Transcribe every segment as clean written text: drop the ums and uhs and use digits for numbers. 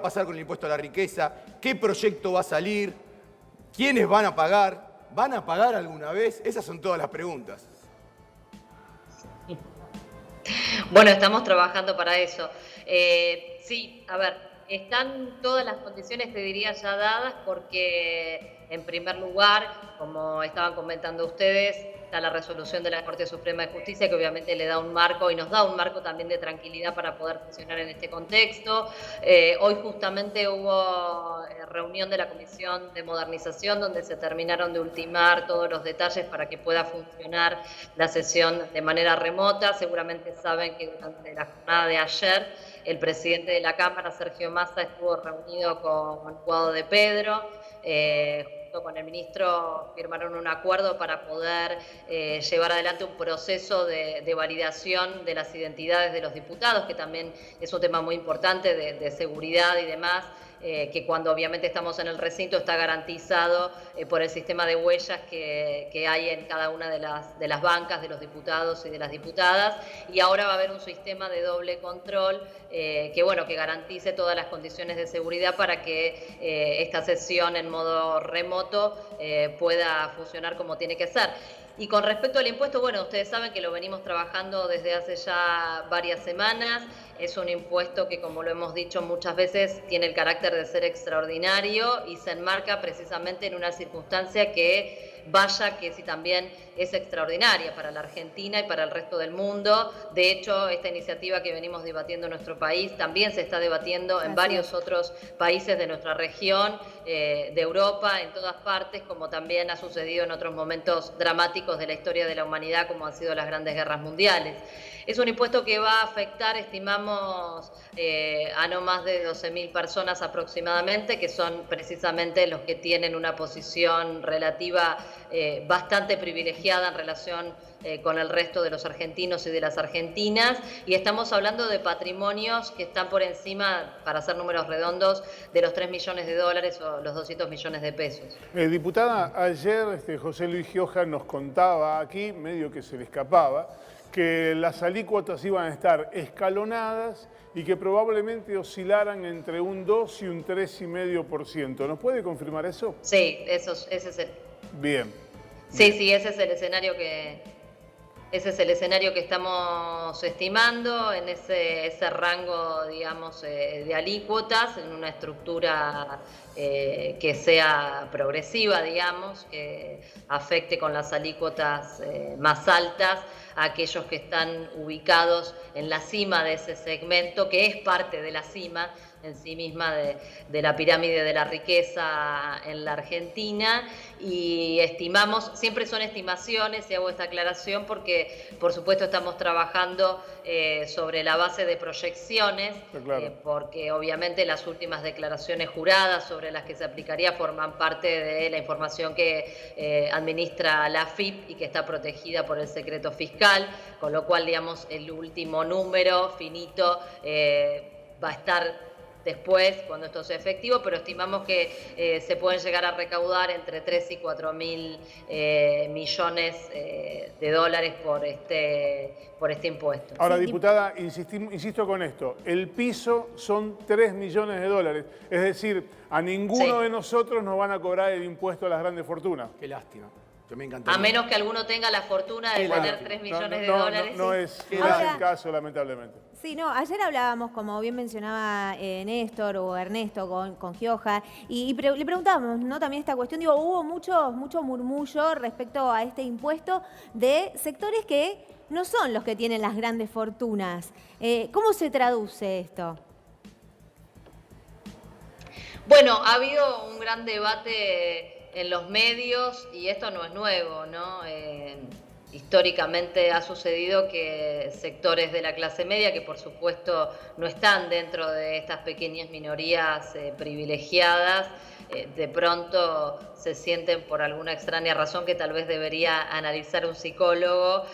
pasar con el impuesto a la riqueza? ¿Qué proyecto va a salir? ¿Quiénes van a pagar? ¿Van a pagar alguna vez? Esas son todas las preguntas. Bueno, estamos trabajando para eso. Sí, a ver, están todas las condiciones, te diría, ya dadas porque, en primer lugar, como estaban comentando ustedes, está la resolución de la Corte Suprema de Justicia que obviamente le da un marco y nos da un marco también de tranquilidad para poder funcionar en este contexto. Hoy justamente hubo reunión de la Comisión de Modernización donde se terminaron de ultimar todos los detalles para que pueda funcionar la sesión de manera remota. Seguramente saben que durante la jornada de ayer el presidente de la Cámara, Sergio Massa, estuvo reunido con Guado de Pedro. Junto con el ministro firmaron un acuerdo para poder llevar adelante un proceso de validación de las identidades de los diputados, que también es un tema muy importante de seguridad y demás. Que cuando obviamente estamos en el recinto está garantizado por el sistema de huellas que hay en cada una de las bancas de los diputados y de las diputadas, y ahora va a haber un sistema de doble control que garantice todas las condiciones de seguridad para que esta sesión en modo remoto pueda funcionar como tiene que ser. Y con respecto al impuesto, bueno, ustedes saben que lo venimos trabajando desde hace ya varias semanas. Es un impuesto que, como lo hemos dicho muchas veces, tiene el carácter de ser extraordinario y se enmarca precisamente en una circunstancia que sí también es extraordinaria para la Argentina y para el resto del mundo. De hecho, esta iniciativa que venimos debatiendo en nuestro país también se está debatiendo en varios otros países de nuestra región, de Europa, en todas partes, como también ha sucedido en otros momentos dramáticos de la historia de la humanidad, como han sido las grandes guerras mundiales. Es un impuesto que va a afectar, estimamos, a no más de 12.000 personas aproximadamente, que son precisamente los que tienen una posición relativa bastante privilegiada en relación con el resto de los argentinos y de las argentinas, y estamos hablando de patrimonios que están por encima, para hacer números redondos, de los 3 millones de dólares o los 200 millones de pesos. Diputada, ayer José Luis Gioja nos contaba aquí, medio que se le escapaba, que las alícuotas iban a estar escalonadas y que probablemente oscilaran entre un 2 y un 3,5%. ¿Nos puede confirmar eso? Sí, ese es el... Bien. Sí, ese es el escenario que estamos estimando, en ese rango, digamos, de alícuotas, en una estructura que sea progresiva, digamos, que afecte con las alícuotas más altas a aquellos que están ubicados en la cima de ese segmento, que es parte de la cima en sí misma de la pirámide de la riqueza en la Argentina, y estimamos, siempre son estimaciones, y hago esta aclaración porque por supuesto estamos trabajando sobre la base de proyecciones, claro. porque obviamente las últimas declaraciones juradas sobre las que se aplicaría forman parte de la información que administra la AFIP y que está protegida por el secreto fiscal, con lo cual, digamos, el último número finito va a estar después, cuando esto sea efectivo, pero estimamos que se pueden llegar a recaudar entre 3 y 4 mil millones de dólares por este impuesto. Ahora, diputada, insisto con esto, el piso son 3 millones de dólares, es decir, a ninguno de nosotros nos van a cobrar el impuesto a las grandes fortunas. Qué lástima. Yo me encantaría. A menos que alguno tenga la fortuna de tener 3 millones de dólares. No es el caso, lamentablemente. Sí, no, ayer hablábamos, como bien mencionaba Néstor o Ernesto con Gioja, y le preguntábamos, ¿no? También esta cuestión, digo, hubo mucho murmullo respecto a este impuesto de sectores que no son los que tienen las grandes fortunas. ¿Cómo se traduce esto? Bueno, ha habido un gran debate en los medios y esto no es nuevo, ¿no? Históricamente ha sucedido que sectores de la clase media, que por supuesto no están dentro de estas pequeñas minorías privilegiadas, de pronto se sienten por alguna extraña razón que tal vez debería analizar un psicólogo,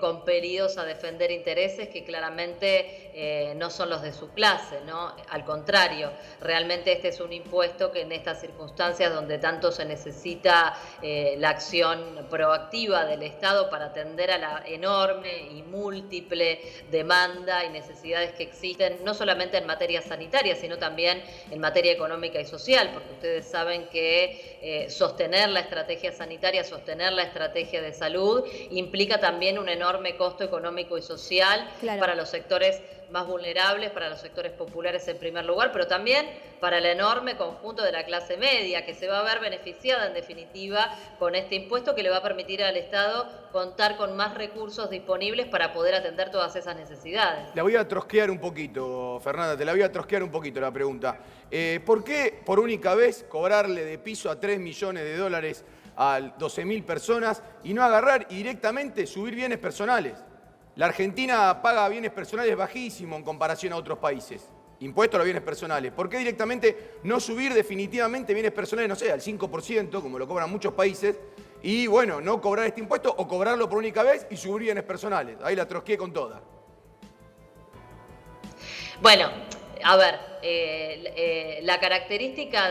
compelidos a defender intereses que claramente no son los de su clase, ¿no? Al contrario, realmente este es un impuesto que en estas circunstancias donde tanto se necesita la acción proactiva del Estado para atender a la enorme y múltiple demanda y necesidades que existen, no solamente en materia sanitaria, sino también en materia económica y social, porque ustedes saben que sostener la estrategia sanitaria, sostener la estrategia de salud, implica también un enorme costo económico y social para los sectores más vulnerables, para los sectores populares en primer lugar, pero también para el enorme conjunto de la clase media, que se va a ver beneficiada en definitiva con este impuesto que le va a permitir al Estado contar con más recursos disponibles para poder atender todas esas necesidades. La voy a trosquear un poquito, Fernanda, te la voy a trosquear un poquito la pregunta. ¿Por qué por única vez cobrarle de piso a 3 millones de dólares a 12.000 personas y no agarrar y directamente subir bienes personales? La Argentina paga bienes personales bajísimo en comparación a otros países. Impuesto a los bienes personales. ¿Por qué directamente no subir definitivamente bienes personales, no sé, al 5%, como lo cobran muchos países, y bueno, no cobrar este impuesto o cobrarlo por única vez y subir bienes personales? Ahí la trosqué con toda. Bueno, a ver, la característica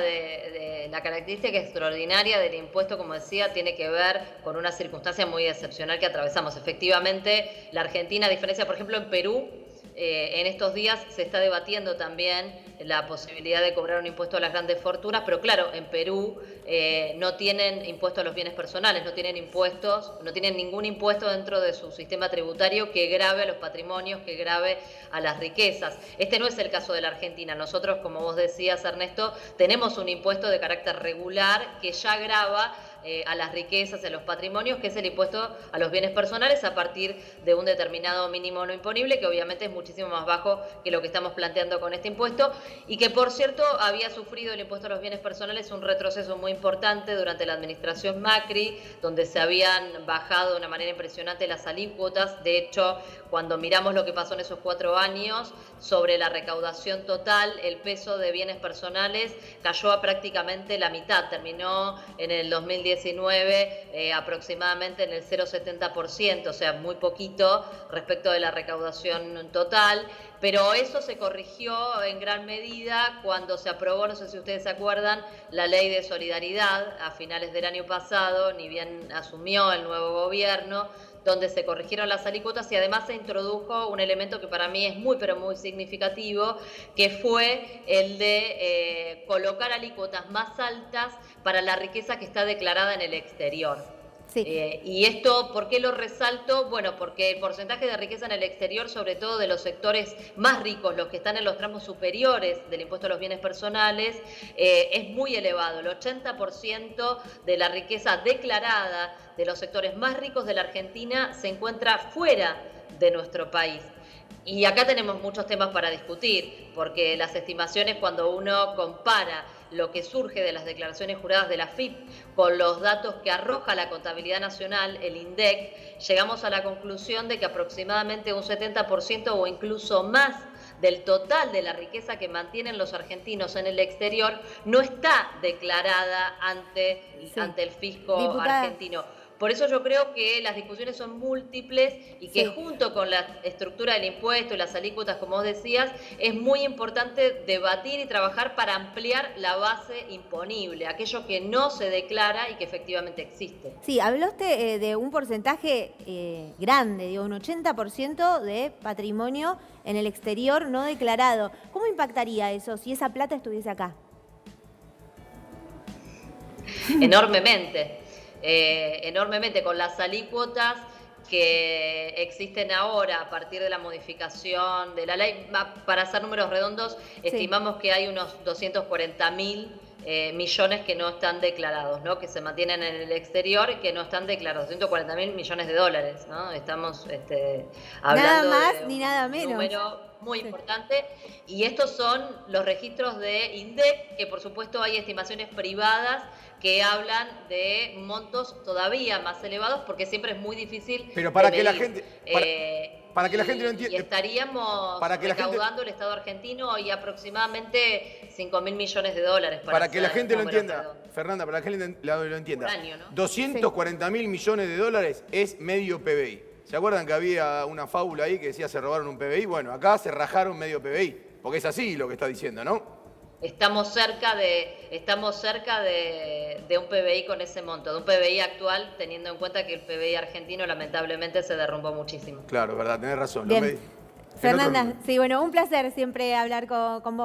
extraordinaria del impuesto, como decía, tiene que ver con una circunstancia muy excepcional que atravesamos. Efectivamente, la Argentina, a diferencia, por ejemplo, en Perú, en estos días se está debatiendo también la posibilidad de cobrar un impuesto a las grandes fortunas, pero claro, en Perú no tienen impuesto a los bienes personales, no tienen ningún impuesto dentro de su sistema tributario que grave a los patrimonios, que grave a las riquezas. Este no es el caso de la Argentina. Nosotros, como vos decías, Ernesto, tenemos un impuesto de carácter regular que ya grava a las riquezas, a los patrimonios, que es el impuesto a los bienes personales a partir de un determinado mínimo no imponible, que obviamente es muchísimo más bajo que lo que estamos planteando con este impuesto, y que, por cierto, había sufrido el impuesto a los bienes personales un retroceso muy importante durante la administración Macri, donde se habían bajado de una manera impresionante las alícuotas. De hecho, cuando miramos lo que pasó en esos 4 años, sobre la recaudación total, el peso de bienes personales cayó a prácticamente la mitad, terminó en el 2019 aproximadamente en el 0,70%, o sea, muy poquito respecto de la recaudación total, pero eso se corrigió en gran medida cuando se aprobó, no sé si ustedes se acuerdan, la ley de solidaridad a finales del año pasado, ni bien asumió el nuevo gobierno, donde se corrigieron las alícuotas y además se introdujo un elemento que para mí es muy, pero muy significativo, que fue el de colocar alícuotas más altas para la riqueza que está declarada en el exterior. Sí. Y esto, ¿por qué lo resalto? Bueno, porque el porcentaje de riqueza en el exterior, sobre todo de los sectores más ricos, los que están en los tramos superiores del impuesto a los bienes personales, es muy elevado. El 80% de la riqueza declarada de los sectores más ricos de la Argentina se encuentra fuera de nuestro país. Y acá tenemos muchos temas para discutir, porque las estimaciones, cuando uno compara lo que surge de las declaraciones juradas de la AFIP con los datos que arroja la Contabilidad Nacional, el INDEC, llegamos a la conclusión de que aproximadamente un 70% o incluso más del total de la riqueza que mantienen los argentinos en el exterior no está declarada ante el fisco argentino. Por eso yo creo que las discusiones son múltiples y que junto con la estructura del impuesto y las alícuotas, como vos decías, es muy importante debatir y trabajar para ampliar la base imponible, aquello que no se declara y que efectivamente existe. Sí, hablaste de un porcentaje grande, digo, un 80% de patrimonio en el exterior no declarado. ¿Cómo impactaría eso si esa plata estuviese acá? Enormemente. Enormemente, con las alícuotas que existen ahora a partir de la modificación de la ley. Para hacer números redondos, estimamos que hay unos 240.000 millones que no están declarados, ¿no? Que se mantienen en el exterior y que no están declarados. 240.000 millones de dólares, ¿no? Estamos hablando nada más de ni nada menos. Número muy importante, y estos son los registros de INDEC, que por supuesto hay estimaciones privadas que hablan de montos todavía más elevados, porque siempre es muy difícil. Pero para que la gente para que la gente lo entienda. Y estaríamos recaudando el Estado argentino y aproximadamente 5.000 millones de dólares. Para que la gente lo entienda, Fernanda, para que la gente lo entienda. Por año, ¿no? 240.000 millones de dólares es medio PBI. ¿Se acuerdan que había una fábula ahí que decía se robaron un PBI? Bueno, acá se rajaron medio PBI, porque es así lo que está diciendo, ¿no? Estamos cerca de de un PBI con ese monto, de un PBI actual, teniendo en cuenta que el PBI argentino lamentablemente se derrumbó muchísimo. Claro, verdad, tenés razón. Bien. En otro Fernanda, número. sí, bueno, un placer siempre hablar con vos.